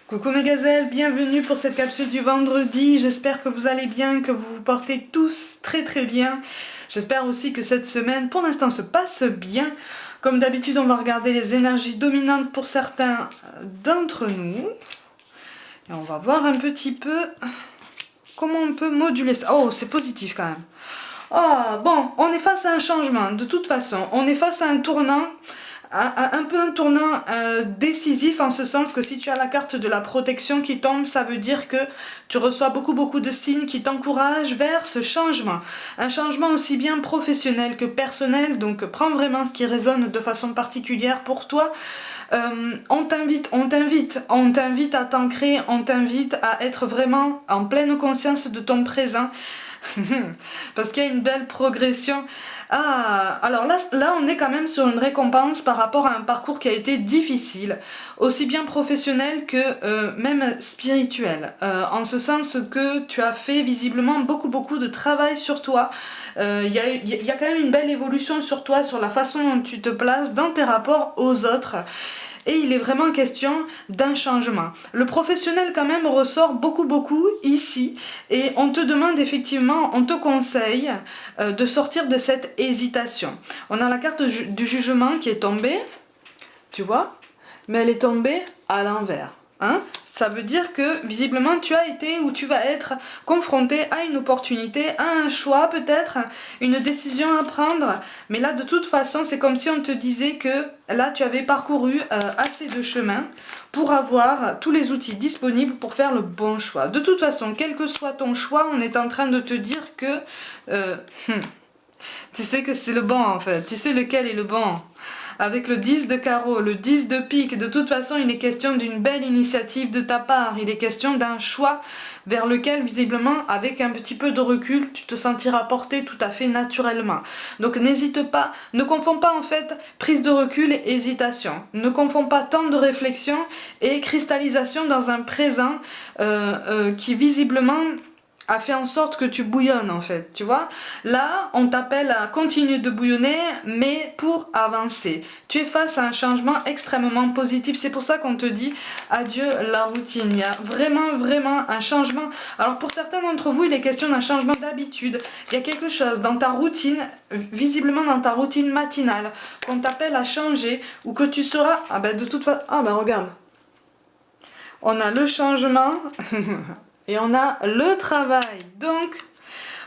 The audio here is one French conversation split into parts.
Coucou mes gazelles, bienvenue pour cette capsule du vendredi. J'espère que vous allez bien, que vous vous portez tous très très bien. J'espère aussi que cette semaine pour l'instant se passe bien. Comme d'habitude, on va regarder les énergies dominantes pour certains d'entre nous. Et on va voir un petit peu comment on peut moduler ça. Oh, c'est positif quand même. Oh, bon, on est face à un changement, de toute façon. On est face à un tournant. Un peu un tournant décisif en ce sens que si tu as la carte de la protection qui tombe, ça veut dire que tu reçois beaucoup de signes qui t'encouragent vers ce changement. Un changement aussi bien professionnel que personnel, donc prends vraiment ce qui résonne de façon particulière pour toi. On t'invite à t'ancrer, on t'invite à être vraiment en pleine conscience de ton présent. Parce qu'il y a une belle progression. Ah, alors là, on est quand même sur une récompense par rapport à un parcours qui a été difficile, aussi bien professionnel que même spirituel, en ce sens que tu as fait visiblement beaucoup de travail sur toi. Il y a quand même une belle évolution sur toi, sur la façon dont tu te places dans tes rapports aux autres. Et il est vraiment question d'un changement. Le professionnel quand même ressort beaucoup ici et on te demande effectivement, on te conseille de sortir de cette hésitation. On a la carte du jugement qui est tombée, tu vois, mais elle est tombée à l'envers. Hein? Ça veut dire que visiblement tu as été ou tu vas être confronté à une opportunité, à un choix peut-être, une décision à prendre. Mais là de toute façon c'est comme si on te disait que là tu avais parcouru assez de chemin pour avoir tous les outils disponibles pour faire le bon choix. De toute façon, quel que soit ton choix, on est en train de te dire que tu sais que c'est le bon en fait, tu sais lequel est le bon. Avec le 10 de carreau, le 10 de pique, de toute façon il est question d'une belle initiative de ta part, il est question d'un choix vers lequel visiblement avec un petit peu de recul tu te sentiras porté tout à fait naturellement. Donc n'hésite pas, ne confonds pas en fait prise de recul et hésitation, ne confonds pas temps de réflexion et cristallisation dans un présent qui visiblement a fait en sorte que tu bouillonnes en fait, tu vois. Là, on t'appelle à continuer de bouillonner, mais pour avancer. Tu es face à un changement extrêmement positif, c'est pour ça qu'on te dit adieu la routine. Il y a vraiment un changement. Alors pour certains d'entre vous, il est question d'un changement d'habitude. Il y a quelque chose dans ta routine, visiblement dans ta routine matinale, qu'on t'appelle à changer, ou que tu seras... Ah ben de toute façon... Ah ben regarde. On a le changement... Et on a le travail. Donc,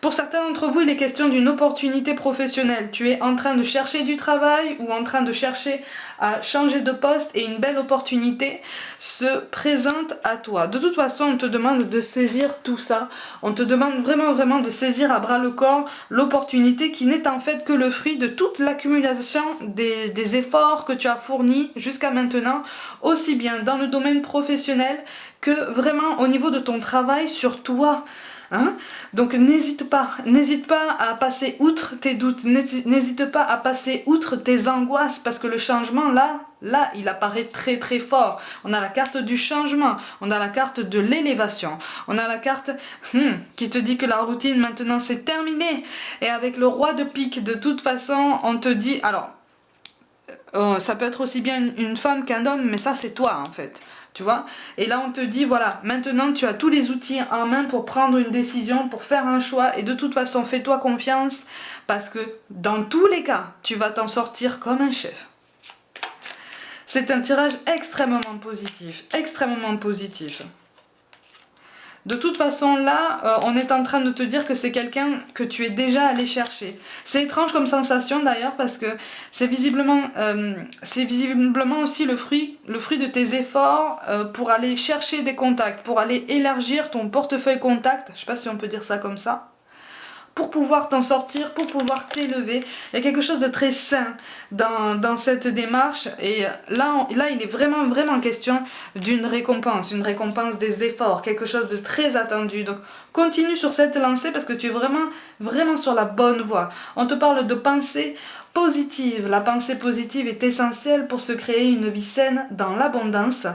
pour certains d'entre vous, il est question d'une opportunité professionnelle. Tu es en train de chercher du travail ou en train de chercher à changer de poste et une belle opportunité se présente à toi. De toute façon, on te demande de saisir tout ça. On te demande vraiment de saisir à bras le corps l'opportunité qui n'est en fait que le fruit de toute l'accumulation des efforts que tu as fournis jusqu'à maintenant, aussi bien dans le domaine professionnel que vraiment au niveau de ton travail sur toi. Hein? Donc n'hésite pas à passer outre tes doutes, n'hésite pas à passer outre tes angoisses parce que le changement là il apparaît très fort. On a la carte du changement, on a la carte de l'élévation, on a la carte qui te dit que la routine maintenant c'est terminé. Et avec le roi de pique, de toute façon on te dit, alors ça peut être aussi bien une femme qu'un homme, mais ça c'est toi en fait. Tu vois? Et là on te dit voilà, maintenant tu as tous les outils en main pour prendre une décision, pour faire un choix, et de toute façon fais-toi confiance parce que dans tous les cas tu vas t'en sortir comme un chef. C'est un tirage extrêmement positif, extrêmement positif. De toute façon là on est en train de te dire que c'est quelqu'un que tu es déjà allé chercher. C'est étrange comme sensation d'ailleurs parce que c'est visiblement aussi le fruit de tes efforts pour aller chercher des contacts, pour aller élargir ton portefeuille contact, je sais pas si on peut dire ça comme ça, pour pouvoir t'en sortir, pour pouvoir t'élever. Il y a quelque chose de très sain dans cette démarche. Et là il est vraiment question d'une récompense, une récompense des efforts, quelque chose de très attendu. Donc continue sur cette lancée parce que tu es vraiment sur la bonne voie. On te parle de pensée positive. La pensée positive est essentielle pour se créer une vie saine dans l'abondance.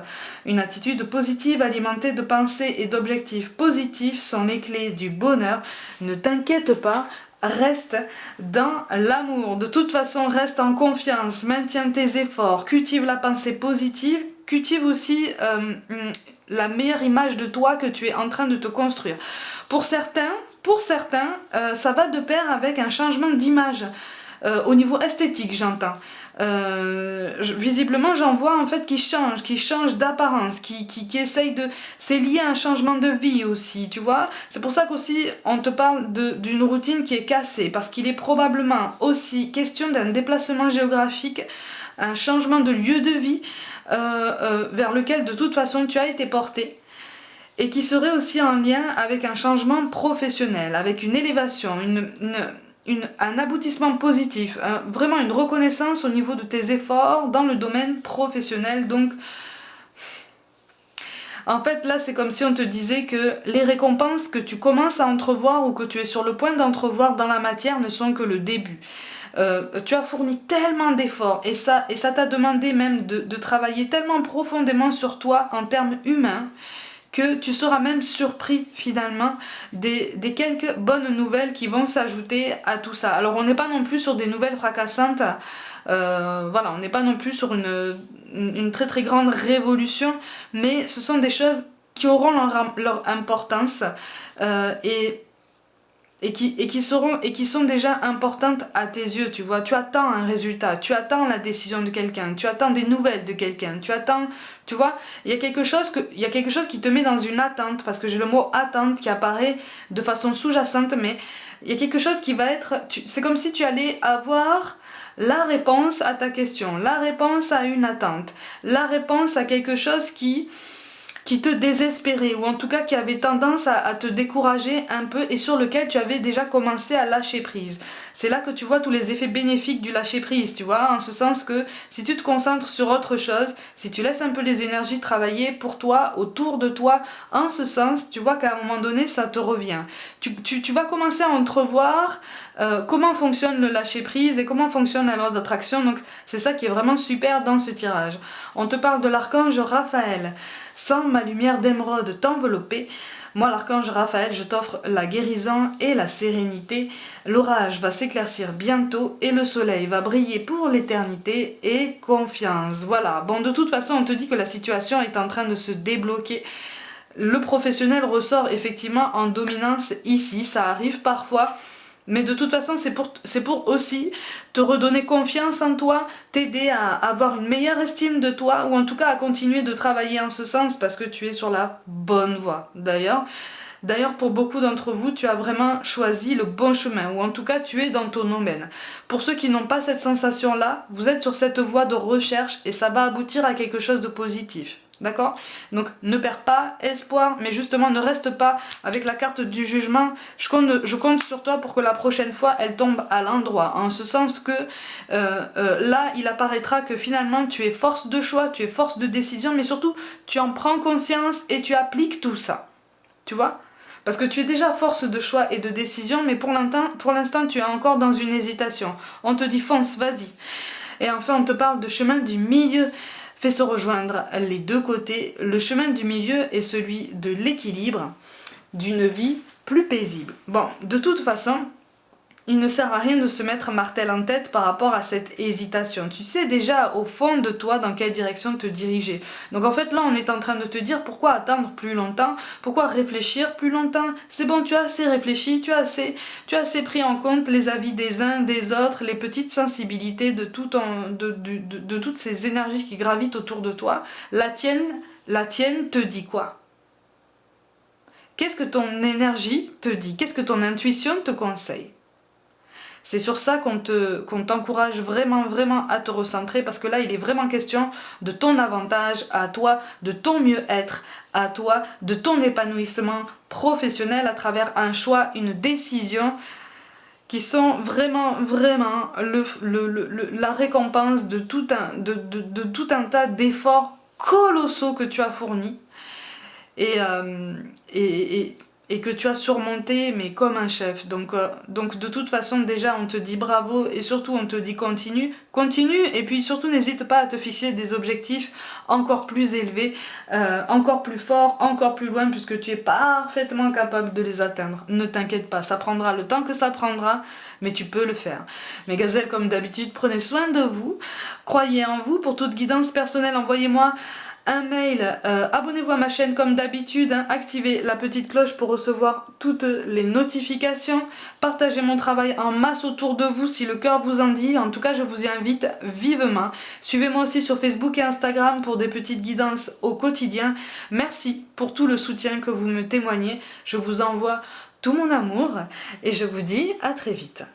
Une attitude positive alimentée de pensées et d'objectifs positifs sont les clés du bonheur. Ne t'inquiète pas, reste dans l'amour. De toute façon, reste en confiance, maintiens tes efforts, cultive la pensée positive cultive aussi la meilleure image de toi que tu es en train de te construire. Pour certains, ça va de pair avec un changement d'image, au niveau esthétique j'entends. Visiblement j'en vois en fait qui change d'apparence, qui essaye de... C'est lié à un changement de vie aussi, tu vois. C'est pour ça qu'aussi on te parle d'une routine qui est cassée, parce qu'il est probablement aussi question d'un déplacement géographique, un changement de lieu de vie vers lequel de toute façon tu as été porté, et qui serait aussi en lien avec un changement professionnel, avec une élévation, un aboutissement positif, vraiment une reconnaissance au niveau de tes efforts dans le domaine professionnel. Donc en fait là c'est comme si on te disait que les récompenses que tu commences à entrevoir ou que tu es sur le point d'entrevoir dans la matière ne sont que le début. Tu as fourni tellement d'efforts et ça t'a demandé même de travailler tellement profondément sur toi en termes humains, que tu seras même surpris finalement des quelques bonnes nouvelles qui vont s'ajouter à tout ça. Alors on n'est pas non plus sur des nouvelles fracassantes, voilà, on n'est pas non plus sur une très très grande révolution, mais ce sont des choses qui auront leur importance, et qui sont déjà importantes à tes yeux, tu vois. Tu attends un résultat, tu attends la décision de quelqu'un, tu attends des nouvelles de quelqu'un, tu attends, tu vois. Il y a quelque chose qui te met dans une attente, parce que j'ai le mot attente qui apparaît de façon sous-jacente, mais il y a quelque chose qui va être... C'est comme si tu allais avoir la réponse à ta question, la réponse à une attente, la réponse à quelque chose qui te désespérait, ou en tout cas qui avait tendance à te décourager un peu, et sur lequel tu avais déjà commencé à lâcher prise. C'est là que tu vois tous les effets bénéfiques du lâcher prise, tu vois, en ce sens que si tu te concentres sur autre chose, si tu laisses un peu les énergies travailler pour toi, autour de toi, en ce sens, tu vois qu'à un moment donné ça te revient. Tu vas commencer à entrevoir comment fonctionne le lâcher prise et comment fonctionne la loi d'attraction. Donc c'est ça qui est vraiment super dans ce tirage. On te parle de l'archange Raphaël. Sans ma lumière d'émeraude t'envelopper, moi l'archange Raphaël, je t'offre la guérison et la sérénité. L'orage va s'éclaircir bientôt et le soleil va briller pour l'éternité, et confiance. Voilà, bon, de toute façon on te dit que la situation est en train de se débloquer. Le professionnel ressort effectivement en dominance ici, ça arrive parfois. Mais de toute façon, c'est pour aussi te redonner confiance en toi, t'aider à avoir une meilleure estime de toi, ou en tout cas à continuer de travailler en ce sens, parce que tu es sur la bonne voie. D'ailleurs, pour beaucoup d'entre vous, tu as vraiment choisi le bon chemin, ou en tout cas tu es dans ton domaine. Pour ceux qui n'ont pas cette sensation-là, vous êtes sur cette voie de recherche et ça va aboutir à quelque chose de positif. D'accord? Donc ne perds pas espoir, mais justement ne reste pas avec la carte du jugement. Je compte sur toi pour que la prochaine fois elle tombe à l'endroit, en ce sens que là il apparaîtra que finalement tu es force de choix, tu es force de décision, mais surtout tu en prends conscience et tu appliques tout ça, tu vois. Parce que tu es déjà force de choix et de décision, mais pour l'instant tu es encore dans une hésitation. On te dit fonce, vas-y. Et enfin on te parle de chemin du milieu. Fais se rejoindre les deux côtés. Le chemin du milieu est celui de l'équilibre, d'une vie plus paisible. Bon, de toute façon, il ne sert à rien de se mettre martel en tête par rapport à cette hésitation. Tu sais déjà au fond de toi dans quelle direction te diriger. Donc en fait là on est en train de te dire pourquoi attendre plus longtemps, pourquoi réfléchir plus longtemps. C'est bon, tu as assez réfléchi, tu as assez pris en compte les avis des uns, des autres, les petites sensibilités de toutes ces énergies qui gravitent autour de toi. La tienne te dit quoi? Qu'est-ce que ton énergie te dit? Qu'est-ce que ton intuition te conseille? C'est sur ça qu'on t'encourage vraiment, vraiment à te recentrer, parce que là, il est vraiment question de ton avantage à toi, de ton mieux-être à toi, de ton épanouissement professionnel à travers un choix, une décision qui sont vraiment, vraiment la récompense de tout un tas d'efforts colossaux que tu as fournis. Et que tu as surmonté, mais comme un chef. Donc de toute façon déjà on te dit bravo, et surtout on te dit continue, et puis surtout n'hésite pas à te fixer des objectifs encore plus élevés, encore plus forts, encore plus loin, puisque tu es parfaitement capable de les atteindre. Ne t'inquiète pas, ça prendra le temps que ça prendra, mais tu peux le faire. Mes gazelles, comme d'habitude, prenez soin de vous, croyez en vous. Pour toute guidance personnelle, envoyez-moi un mail, abonnez-vous à ma chaîne comme d'habitude, hein, activez la petite cloche pour recevoir toutes les notifications, partagez mon travail en masse autour de vous si le cœur vous en dit. En tout cas, je vous y invite vivement. Suivez-moi aussi sur Facebook et Instagram pour des petites guidances au quotidien. Merci pour tout le soutien que vous me témoignez. Je vous envoie tout mon amour et je vous dis à très vite.